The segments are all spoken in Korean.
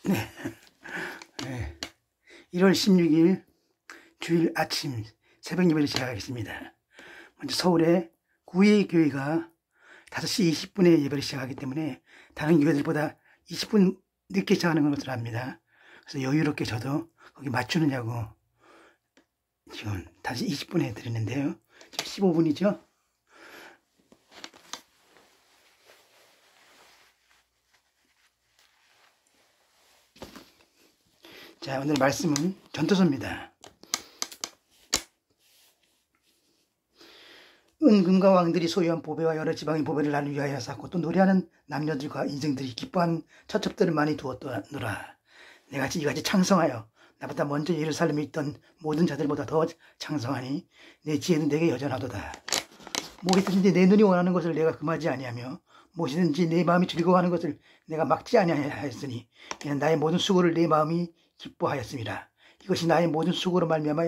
네. 네. 1월 16일 주일 아침 새벽 예배를 시작하겠습니다. 먼저 서울의 구의교회가 5시 20분에 예배를 시작하기 때문에 다른 교회들보다 20분 늦게 시작하는 것으로 압니다. 그래서 여유롭게 저도 거기 맞추느냐고 지금 5시 20분에 드리는데요. 지금 15분이죠. 자, 오늘 말씀은 전도서입니다. 은금과 왕들이 소유한 보배와 여러 지방의 보배를 나를 위하여 쌓고 또 노래하는 남녀들과 인생들이 기뻐한 처첩들을 많이 두었더라. 내가 이같이 창성하여 나보다 먼저 예루살렘에 있던 모든 자들보다 더 창성하니 내 지혜는 내게 여전하도다. 무엇이든지 내 눈이 원하는 것을 내가 금하지 아니하며 무엇이든지 내 마음이 즐거워하는 것을 내가 막지 아니하였으니 이는 나의 모든 수고를 내 마음이 기뻐하였습니다. 이것이 나의 모든 수고로 말미암아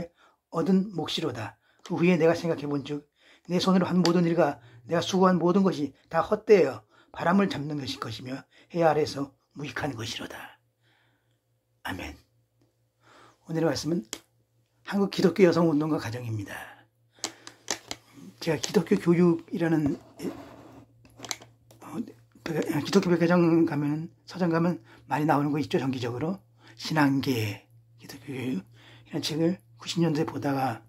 얻은 몫이로다. 그 후에 내가 생각해 본즉 내 손으로 한 모든 일과 내가 수고한 모든 것이 다 헛되어 바람을 잡는 것일 것이며 해 아래에서 무익한 것이로다. 아멘. 오늘의 말씀은 한국 기독교 여성운동가 가정입니다. 제가 기독교 교육이라는 기독교 백과장 가면 서점 가면 많이 나오는 거 있죠. 정기적으로 신앙계 기독교 교육 이런 책을 90년대에 보다가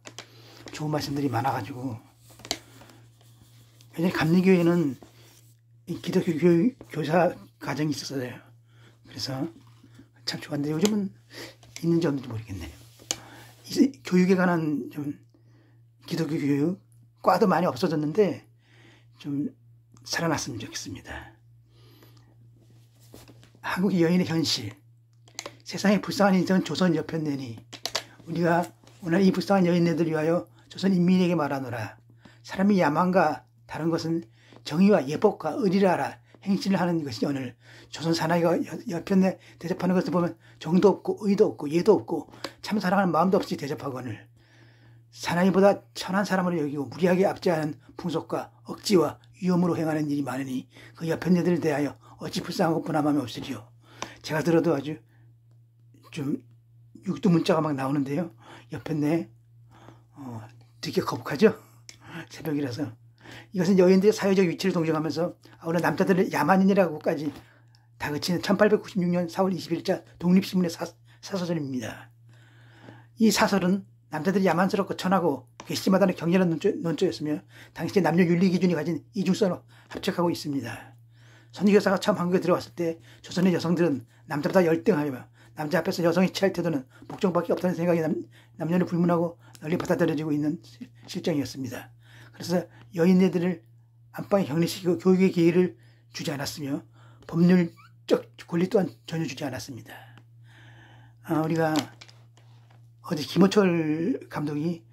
좋은 말씀들이 많아가지고 예전에 감리교회는 기독교 교사 과정이 있었어요. 그래서 참 좋았는데 요즘은 있는지 없는지 모르겠네요. 교육에 관한 좀 기독교 교육 과도 많이 없어졌는데 좀 살아났으면 좋겠습니다. 한국 여인의 현실, 세상에 불쌍한 인생은 조선 여편네니 우리가 오늘 이 불쌍한 여인네들 위하여 조선 인민에게 말하노라. 사람이 야만과 다른 것은 정의와 예법과 의리를 알아 행실을 하는 것이 오늘 조선 사나이가 여편네 대접하는 것을 보면 정도 없고 의도 없고 예도 없고 참 사랑하는 마음도 없이 대접하거늘 사나이보다 천한 사람으로 여기고 무리하게 압제하는 풍속과 억지와 위험으로 행하는 일이 많으니 그 여편네들에 대하여 어찌 불쌍하고 분함함이 없으리요. 제가 들어도 아주 좀 육두문자가 막 나오는데요. 여편네 되게 거북하죠? 새벽이라서. 이것은 여인들의 사회적 위치를 동정하면서 오늘 남자들의 야만인이라고까지 다그치는 1896년 4월 20일자 독립신문의 사서전입니다. 이 사설은 남자들이 야만스럽고 천하고 괘씸하다는 격렬한 논조였으며 당시의 남녀 윤리 기준이 가진 이중성을 합작하고 있습니다. 선지교사가 처음 한국에 들어왔을 때 조선의 여성들은 남자보다 열등하여 남자 앞에서 여성이 취할 태도는 복종밖에 없다는 생각이 남녀를 불문하고 널리 받아들여지고 있는 실정이었습니다. 그래서 여인네들을 안방에 격리시키고 교육의 기회를 주지 않았으며 법률적 권리 또한 전혀 주지 않았습니다. 우리가 어제 김호철 감독이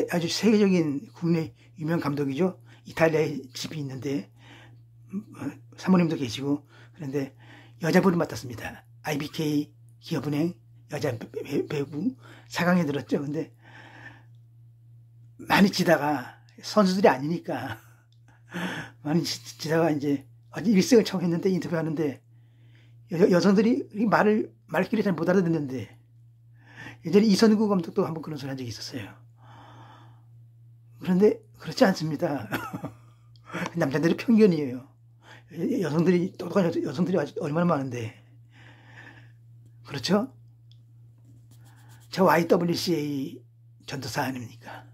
아주 세계적인 국내 유명 감독이죠. 이탈리아에 집이 있는데 사모님도 계시고 그런데 여자분을 맡았습니다. IBK 기업은행 여자 배구 4강에 들었죠. 근데 많이 지다가 선수들이 아니니까 많이 지다가 이제 어제 1승을 처음 했는데 인터뷰하는데 여성들이 말귀를 잘 못 알아듣는데 예전에 이선구 감독도 한번 그런 소리 한 적이 있었어요. 그런데 그렇지 않습니다. 남자들이 편견이에요. 여성들이 똑똑한 여성들이 얼마나 많은데 그렇죠? 저 YWCA 전도사 아닙니까?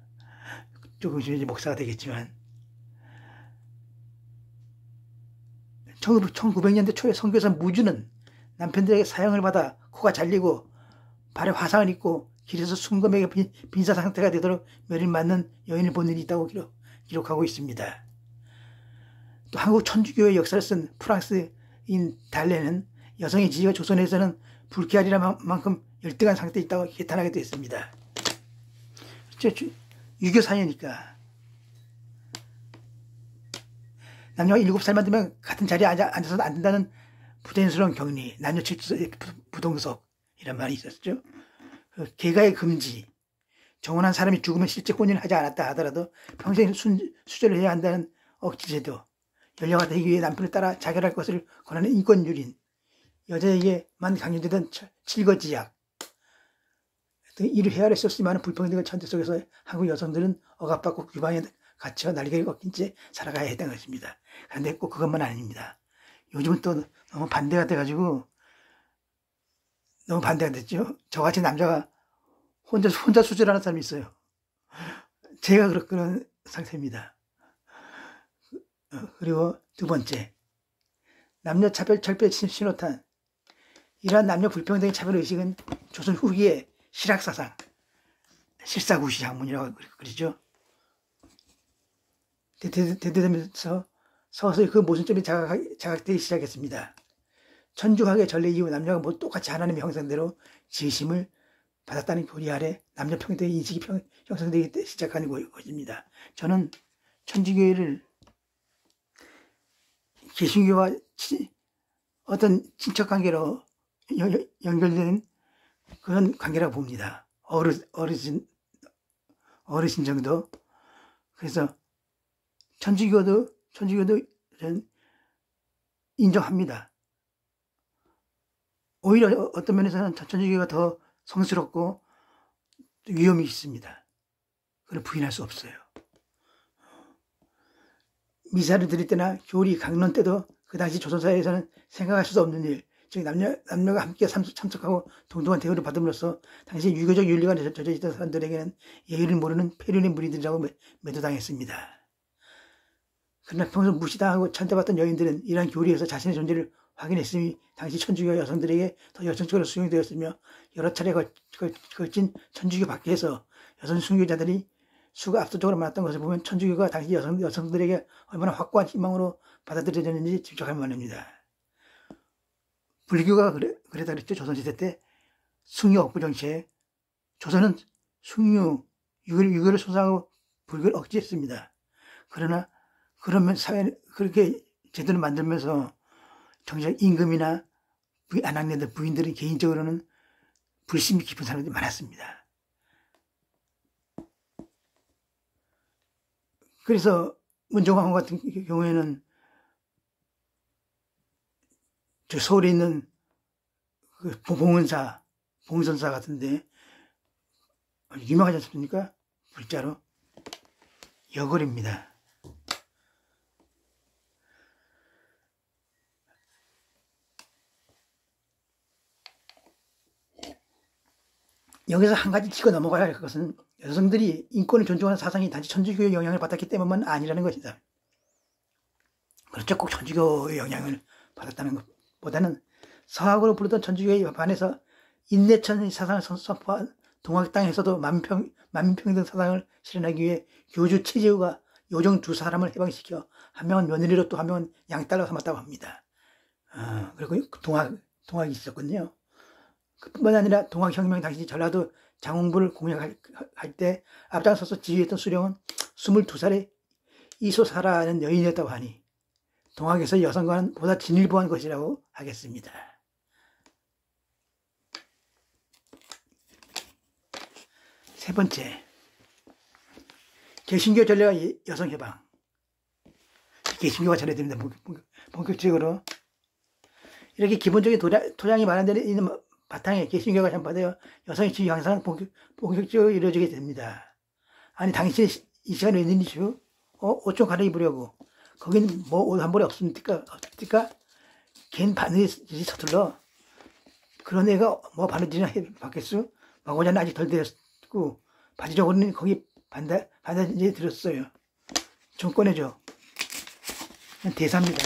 조금 이제 목사가 되겠지만 1900년대 초에 선교사 무주는 남편들에게 사형을 받아 코가 잘리고 발에 화상을 입고 길에서 순검에게 빈사 상태가 되도록 매를 맞는 여인을 본 일이 있다고 기록하고 있습니다. 또 한국 천주교의 역사를 쓴 프랑스인 달레는 여성의 지위가 조선에서는 불쾌하리라 만큼 열등한 상태에 있다고 개탄하게 되었습니다. 유교 사회니까 남녀가 7살만 되면 같은 자리에 앉아서는 안 된다는 부자연스러운 격리, 남녀 질투의 부동석 이런 말이 있었죠. 계가의 금지, 정혼한 사람이 죽으면 실제 혼인을 하지 않았다 하더라도 평생 수절을 해야 한다는 억지제도, 연령화 되기 위해 남편을 따라 자결할 것을 권하는 인권유린, 여자에게만 강요되던 칠거지약, 이를 헤아려 수 없이 많은 불평등한 천대 속에서 한국 여성들은 억압받고 규방에 갇혀 날개를 꺾인 채 살아가야 했던 것입니다. 그런데 꼭 그것만 아닙니다. 요즘은 또 너무 반대가 돼가지고, 너무 반대가 됐죠. 저같이 남자가 혼자 수술하는 사람이 있어요. 제가 그런 상태입니다. 그리고 두 번째, 남녀 차별 철폐 신호탄. 이러한 남녀 불평등의 차별의식은 조선 후기의 실학사상, 실사구시 학문이라고 그러죠. 대대되면서 서서히 그 모순점이 자각되기 시작했습니다. 천주학의 전례 이후 남녀가 모두 똑같이 하나님의 형상대로 지으심을 받았다는 교리 아래 남녀 평등의 인식이 형성되기 시작하는 것입니다. 저는 천주교회를 개신교와 어떤 친척관계로 연결된 그런 관계라고 봅니다. 어르신 정도. 그래서 천주교도 저는 인정합니다. 오히려 어떤 면에서는 천주교가 더 성스럽고 위험이 있습니다. 그걸 부인할 수 없어요. 미사를 드릴 때나 교리 강론 때도 그 당시 조선사회에서는 생각할 수 없는 일, 즉 남녀가 함께 참석하고 동등한 대우를 받음으로써 당시 유교적 윤리가 젖어 있던 사람들에게는 예의를 모르는 폐륜의 무리들이라고 매도당했습니다. 그러나 평소 무시당하고 천대받던 여인들은 이러한 교리에서 자신의 존재를 확인했으니 당시 천주교 여성들에게 더 여성적으로 수용되었으며 여러 차례 걸친 천주교 밖에서 여성 순교자들이 수가 압도적으로 많았던 것을 보면 천주교가 당시 여성들에게 얼마나 확고한 희망으로 받아들여졌는지 짐작할 만합니다. 불교가 그랬다 그랬죠. 조선시대 때 숭유 억부 정책, 조선은 숭유, 유교를 소상하고 불교를 억제했습니다. 그러면 사회는 그렇게 제도를 만들면서 정작 임금이나 안악내들 부인들은 개인적으로는 불심이 깊은 사람들이 많았습니다. 그래서 문정왕후 같은 경우에는 저 서울에 있는 그 봉선사 같은데 유명하지 않습니까? 불자로 여걸입니다. 여기서 한 가지 짚고 넘어가야 할 것은 여성들이 인권을 존중하는 사상이 단지 천주교의 영향을 받았기 때문만 아니라는 것이다. 그렇죠. 꼭 천주교의 영향을 받았다는 것보다는 서학으로 부르던 천주교에 반해서 인내천의 사상을 선포한 동학 땅에서도 만민평등 사상을 실현하기 위해 교주 최재우가 요정 두 사람을 해방시켜 한 명은 며느리로 또 한 명은 양딸로 삼았다고 합니다. 그리고 동학이 있었거든요. 그뿐만 아니라 동학혁명 당시 전라도 장홍부를 공략할 때 앞장서서 지휘했던 수령은 22살의 이소사라는 여인이었다고 하니 동학에서 여성과는 보다 진일보한 것이라고 하겠습니다. 세 번째, 개신교 전례와 여성해방. 개신교가 전해집니다. 본격적으로 이렇게 기본적인 토양이 마련되어 있는 바탕에 개신교가 전파되어 여성의 지위 향상은 본격적으로 이루어지게 됩니다. 아니 당신 이 시간에 웬일이죠? 옷 좀 갈아입으려고. 거긴 뭐 옷 한 벌이 없습니까? 걘 바느질이 서툴러. 그런 애가 뭐 바느질이나 받겠어? 마고자는 아직 덜 되었고 바지 저고리는 거기 반다지에 들었어요. 좀 꺼내줘. 대사입니다.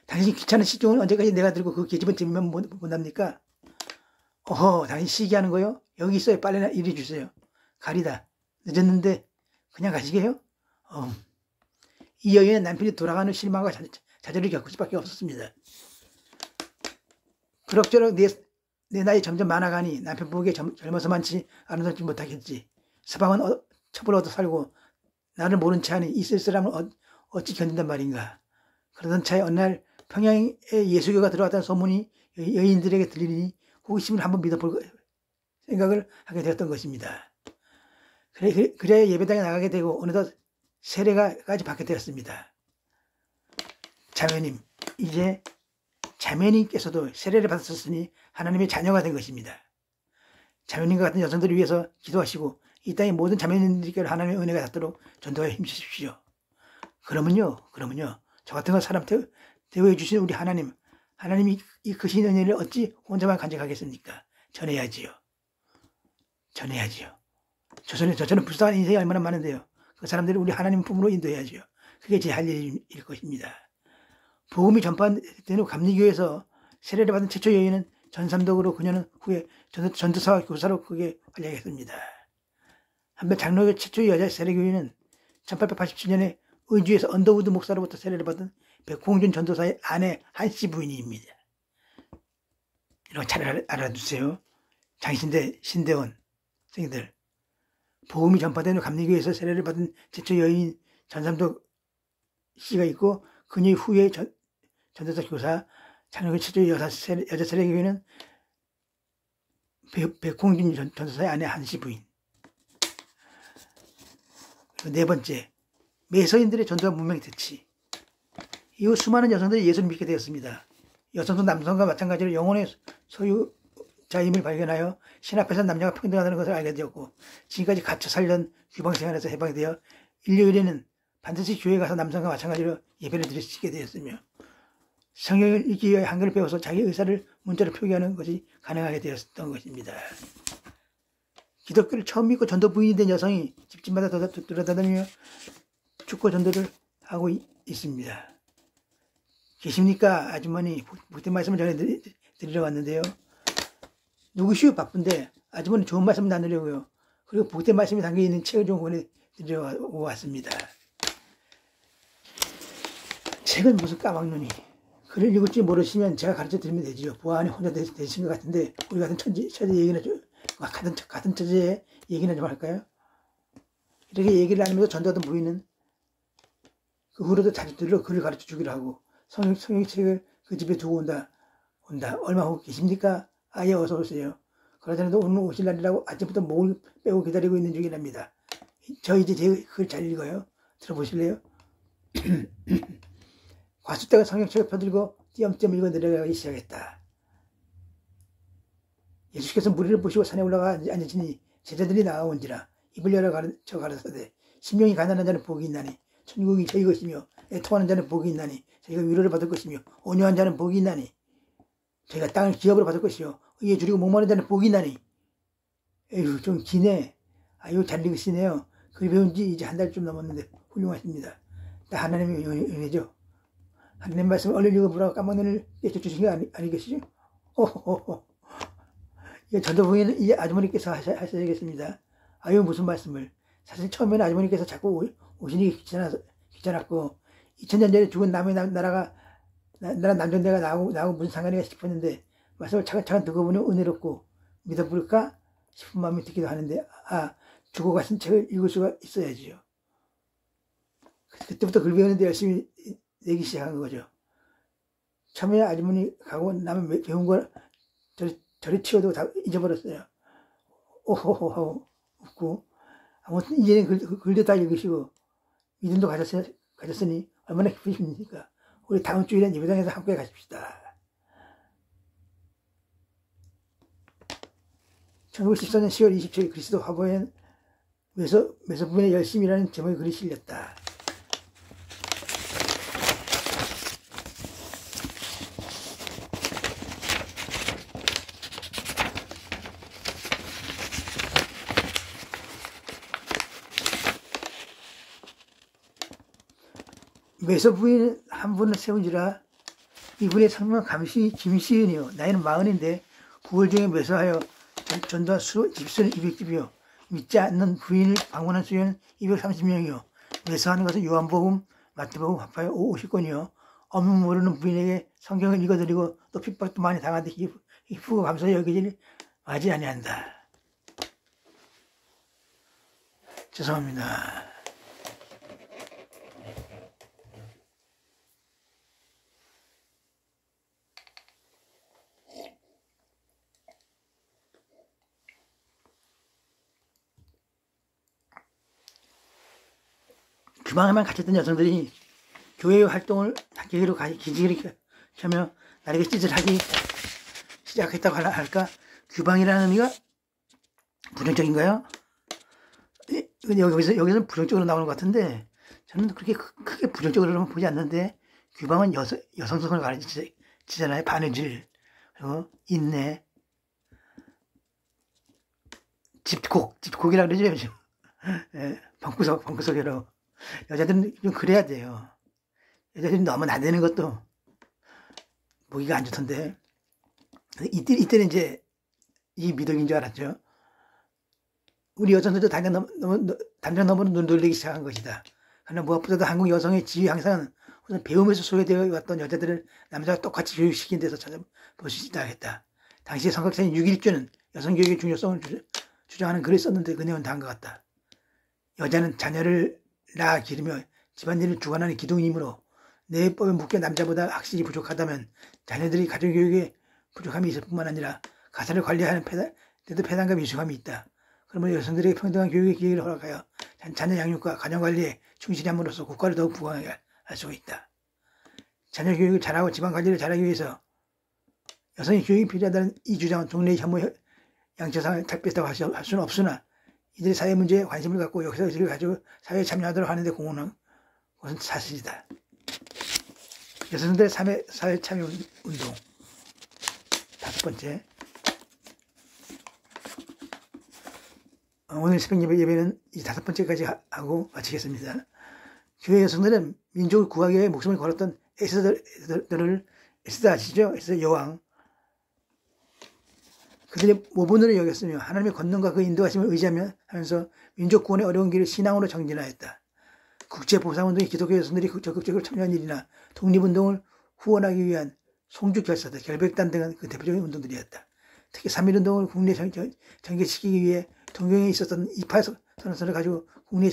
당신 귀찮은 시중은 언제까지 내가 들고 그 계집은 재미만 못합니까? 당신 시기하는 거요? 여기 있어요. 빨리나 이리 주세요. 가리다. 늦었는데 그냥 가시게요? 이 여인은 남편이 돌아가는 실망과 좌절을 겪을 수밖에 없었습니다. 그럭저럭 내 나이 점점 많아가니 남편 보기에 젊어서만치 아름답지 못하겠지. 서방은 첩을 얻어 살고 나를 모른 채 하니 이 쓸쓸함을 어찌 견딘단 말인가. 그러던 차에 어느 날 평양에 예수교가 들어왔다는 소문이 여인들에게 들리니 호기심을 한번 믿어볼 생각을 하게 되었던 것입니다. 그래야 예배당에 나가게 되고 어느덧 세례가까지 받게 되었습니다. 자매님, 이제 자매님께서도 세례를 받았었으니 하나님의 자녀가 된 것입니다. 자매님과 같은 여성들을 위해서 기도하시고 이 땅의 모든 자매님들께로 하나님의 은혜가 닿도록 전도하여 힘주십시오. 그러면요, 저 같은 거 사람 대우해 주신 우리 하나님이 이 크신 은혜를 어찌 혼자만 간직하겠습니까? 전해야지요. 저처럼 불쌍한 인생이 얼마나 많은데요. 그 사람들을 우리 하나님 품으로 인도해야지요. 그게 제 할 일일 것입니다. 복음이 전파된 후 감리교에서 세례를 받은 최초 여인은 전삼덕으로 그녀는 후에 전도사와 교사로 크게 활약했습니다. 한편 장로교 최초 여자 세례교인은 1887년에 의주에서 언더우드 목사로부터 세례를 받은 백홍준 전도사의 아내 한씨 부인입니다. 이런 잘 알아두세요. 장신대, 신대원 선생님들. 복음이 전파된 후 감리교에서 세례를 받은 최초 여인 전삼덕 씨가 있고 그녀의 후에 전도사 교사 장로교 최초 여자 세례교인은 백홍준 전도사의 아내 한씨 부인. 그리고 네 번째, 매서인들의 전도와 문명의 대치. 이후 수많은 여성들이 예수를 믿게 되었습니다. 여성도 남성과 마찬가지로 영혼의 소유자임을 발견하여 신 앞에서 남녀가 평등하다는 것을 알게 되었고 지금까지 갇혀 살던 규방생활에서 해방되어 일요일에는 반드시 교회에 가서 남성과 마찬가지로 예배를 드리게 되었으며 성경을 읽기 위해 한글을 배워서 자기 의사를 문자로 표기하는 것이 가능하게 되었던 것입니다. 기독교를 처음 믿고 전도 부인이 된 여성이 집집마다 돌아다니며 축구 전도를 하고 있습니다. 계십니까? 아주머니, 복된 말씀을 전해드리러 왔는데요. 누구시오? 바쁜데 아주머니 좋은 말씀 나누려고요. 그리고 복된 말씀이 담겨있는 책을 좀 보내드리러 왔습니다. 책은 무슨 까막눈이. 글을 읽을 줄 모르시면 제가 가르쳐드리면 되지요. 보안이 혼자 되신 것 같은데 우리 같은 처제 얘기나 좀 같은 처제의 얘기나 좀 할까요? 이렇게 얘기를 하면서 전도하던 부인은 그 후로도 자식들로 글을 가르쳐 주기로 하고 성경책을 그 집에 두고 온다. 얼마 후 계십니까? 아예 어서 오세요. 그러자는데 오늘 오실 날이라고 아침부터 목을 빼고 기다리고 있는 중이랍니다. 저 이제 제 글 잘 읽어요. 들어보실래요? 과수대가 성경책을 펴들고 띄엄띄엄 읽어 내려가기 시작했다. 예수께서 무리를 보시고 산에 올라가 앉으시니 제자들이 나아온지라 입을 열어 가라사대 심령이 가난한 자는 복이 있나니 천국이 저희 것이며 애통하는 자는 복이 있나니 저희가 위로를 받을 것이며 온유한 자는 복이 있나니 저희가 땅을 기업으로 받을 것이요 의에 줄이고 목마른 자는 복이 있나니. 에휴 좀 기네. 아유 잘 읽으시네요. 글 배운 지 이제 한 달 좀 넘었는데 훌륭하십니다. 다 하나님의 은혜죠. 하나님 말씀 얼른 읽어보라고 까먹는 깨쳐주신 게 아니겠시죠? 호호호. 이거 전도 부인은 이 아주머니께서 하셔야겠습니다. 아유 무슨 말씀을. 사실 처음에는 아주머니께서 자꾸 오시니 귀찮았고 2000년 전에 죽은 남의 나라 남존대가 나하고 무슨 상관이가 싶었는데 말씀을 차근차근 듣고 보니 은혜롭고 믿어볼까 싶은 마음이 들기도 하는데 죽어가신 책을 읽을 수가 있어야지요. 그때부터 글 배우는데 열심히 내기 시작한 거죠. 처음에 아주머니 가고 나면 배운 걸 저리 치워도 다 잊어버렸어요. 오호호 하고 웃고 아무튼 이제는 글도 다 읽으시고 믿음도 가졌으니 얼마나 기쁘십니까? 우리 다음 주일엔 예배당에서 함께 가십시다. 1914년 10월 27일 그리스도 화보엔 메소부인의 열심이라는 제목의 글이 실렸다. 메소부인 한 분을 세운지라 이분의 성명 감시 김시은이요. 나이는 40인데 9월 중에 메소하여 전도한 집수는 200집이요. 믿지 않는 부인을 방문한 수는 230명이요. 메소하는 것은 요한복음, 마태복음 합하여 50권이요. 없는 모르는 부인에게 성경을 읽어드리고 또 핍박도 많이 당하는데 기쁘고 감사히 여기질 마지 아니한다. 죄송합니다. 주방에만 갇혔던 여성들이 교회의 활동을 기지개로 하면 나에게 찌질하기 시작했다고 할까? 규방이라는 의미가 부정적인가요? 여기서는 부정적으로 나오는 것 같은데, 저는 그렇게 크게 부정적으로는 보지 않는데, 규방은 여성성을 가르치잖아요. 바느질, 그리고 인내, 집콕이라고 그러죠, 요즘. 예, 방구석이라고. 여자들은 좀 그래야 돼요. 여자들이 너무 나대는 것도 보기가 안 좋던데. 이때는 이제 이 미덕인 줄 알았죠. 우리 여성들도 담장 너머로 눈 돌리기 시작한 것이다. 그러나 무엇보다도 한국 여성의 지위 항상 우선 배움에서 소외되어 왔던 여자들을 남자와 똑같이 교육시킨 데서 찾아볼 수 있다 하겠다. 당시 성각자인 6.1조는 여성교육의 중요성을 주장하는 글을 썼는데 그 내용은 다음과 같다. 여자는 자녀를 낳아 기르며 집안일을 주관하는 기둥이므로 내법에 묶여 남자보다 학식이 부족하다면 자녀들이 가정교육에 부족함이 있을 뿐만 아니라 가사를 관리하는 데도 패단과 미숙함이 있다. 그러면 여성들에게 평등한 교육의 기회를 허락하여 자녀 양육과 가정관리에 충실히 함으로써 국가를 더욱 부강하게 할 수가 있다. 자녀 교육을 잘하고 집안관리를 잘하기 위해서 여성의 교육이 필요하다는 이 주장은 동네의 혐오 양처상을 탁피했다고 할 수는 없으나 이들이 사회 문제에 관심을 갖고 역사의식을 가지고 사회에 참여하도록 하는 데 공헌한 것은 사실이다. 여성들의 사회 참여 운동. 5번째. 오늘 새벽 예배는 이 5번째까지 하고 마치겠습니다. 교회 여성들은 민족을 구하기 위해 목숨을 걸었던 에스더 아시죠? 에스더 여왕. 그들의 모본으로 여겼으며 하나님의 권능과 그 인도하심을 의지하면서 민족 구원의 어려운 길을 신앙으로 정진하였다. 국제보상운동에 기독교 여성들이 적극적으로 참여한 일이나 독립운동을 후원하기 위한 송주결사들, 결백단 등은 그 대표적인 운동들이었다. 특히 3.1운동을 국내에 전개시키기 위해 동경에 있었던 이파 선언서를 가지고 국내에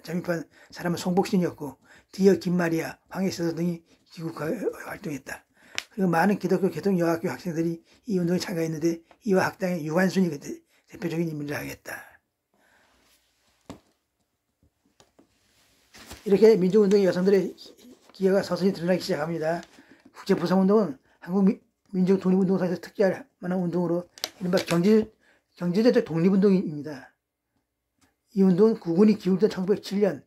잠입한 사람은 송복신이었고 디어 김마리아, 황해세서 등이 기국화 활동했다. 그리고 많은 기독교 개통여학교 학생들이 이 운동에 참가했는데 이와 학당의 유한순이 그 대표적인 인물을 하겠다. 이렇게 민족운동의 여성들의 기여가 서서히 드러나기 시작합니다. 국제보상운동은 한국 민족 독립운동사에서 특기할 만한 운동으로 이른바 경제적 독립운동입니다. 이 운동은 국군이 기울던 1907년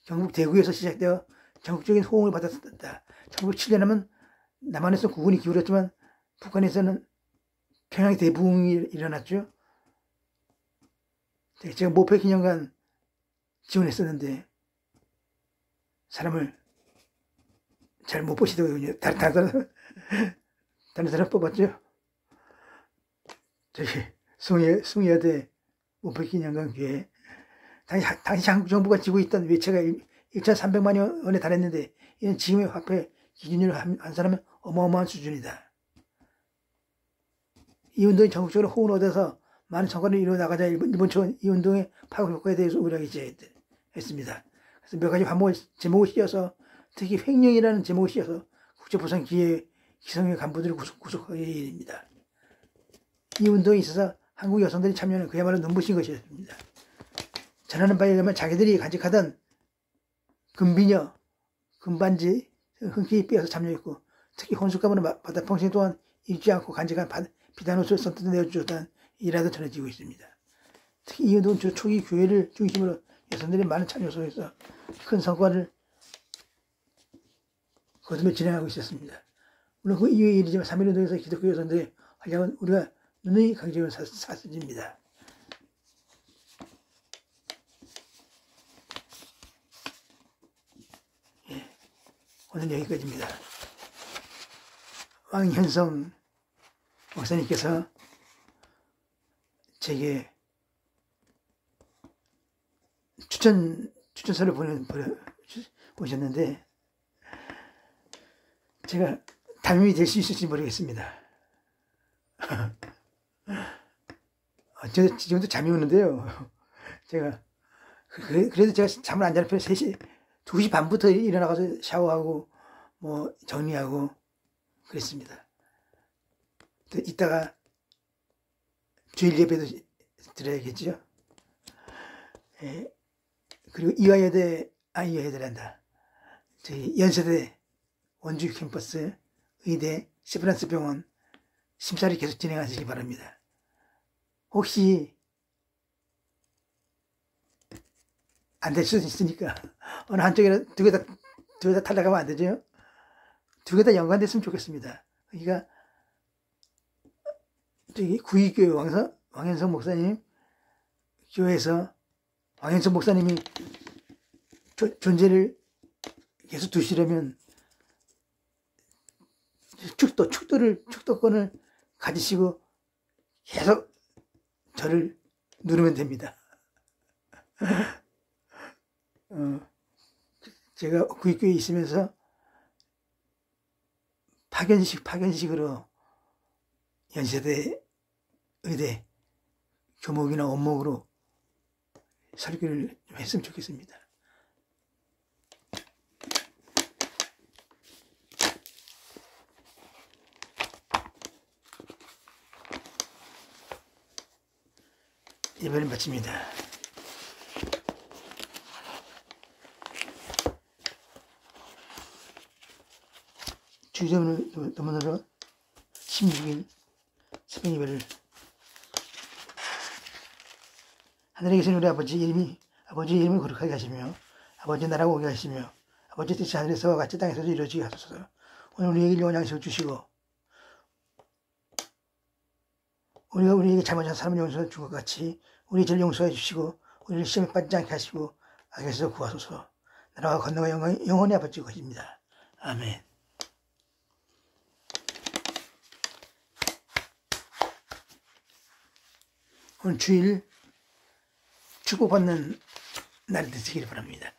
경북 대구에서 시작되어 전국적인 호응을 받았다. 1907년 하면 남한에서 국군이 기울었지만 북한에서는 평양 대부흥이 일어났죠. 제가 모패기념관 지원했었는데 사람을 잘 못 보시더군요. 다른 사람 뽑았죠. 저기 숭이여대 모패기념관 교회. 당시 한국 정부가 지고 있던 외채가 1,300만 원에 달했는데 이는 지금의 화폐 기준으로 한 사람은 어마어마한 수준이다. 이 운동이 전국적으로 호응을 얻어서 많은 성과를 이루어 나가자 일본 측은 이 운동의 파급 효과에 대해서 우려하기 시작했습니다. 그래서 몇 가지 제목을 씌워서 특히 횡령이라는 제목을 씌워서 국제보상 기성의 간부들을 구속하게 됩니다. 이 운동에 있어서 한국 여성들이 참여는 그야말로 눈부신 것이었습니다. 전하는 바에 의하면 자기들이 간직하던 금비녀, 금반지 흔쾌히 빼어서 참여했고 특히 혼숙감으로 받아 평생 동안 잊지 않고 간직한 비단 옷을 선뜻 내어주었다는 일화도 전해지고 있습니다. 특히 이 운동은 초기 교회를 중심으로 여성들의 많은 참여 속에서 큰 성과를 거두며 진행하고 있었습니다. 물론 그 이후의 일이지만 3.1운동에서 기독교 여성들의 활약은 우리가 누누이 강조하는 사실입니다. 예, 오늘 여기까지입니다. 왕현성 목사님께서 제게 추천서를 보셨는데 제가 담임이 될 수 있을지 모르겠습니다. 지금도 잠이 오는데요. 제가 그래도 제가 잠을 안 자는 편 2시 반부터 일어나가서 샤워하고 뭐 정리하고 그랬습니다. 이따가 주일 예배도 드려야겠죠. 예. 그리고 이화여대란다. 저희 연세대 원주 캠퍼스 의대, 세브란스 병원 심사를 계속 진행하시기 바랍니다. 혹시 안 될 수도 있으니까 어느 한쪽이라 두 개 다 탈락하면 안 되죠. 두 개 다 연관됐으면 좋겠습니다. 그러니까 저기 구의교회 왕현석 목사님 교회에서 왕현석 목사님이 존재를 계속 두시려면 축도권을 가지시고 계속 저를 누르면 됩니다. 제가 구의교회에 있으면서 파견식으로 연세대 의대 교목이나 원목으로 설교를 좀 했으면 좋겠습니다. 예배를 마칩니다. 주제문으로 16일 새벽 예배를 하늘에 계신 우리 아버지 이름을 거룩하게 하시며 아버지 나라가 오게 하시며 아버지 뜻이 하늘에서와 같이 땅에서도 이루어지게 하소서. 오늘 우리에게 일용할 양식을 주시고 우리가 우리에게 잘못한 사람을 용서해 준 것 같이 우리 죄를 용서해 주시고 우리를 시험에 빠지지 않게 하시고 악에서 구하소서. 나라와 건너가 영원히 아버지 것입니다. 아멘. 오늘 주일 축복받는 날이 되시길 바랍니다.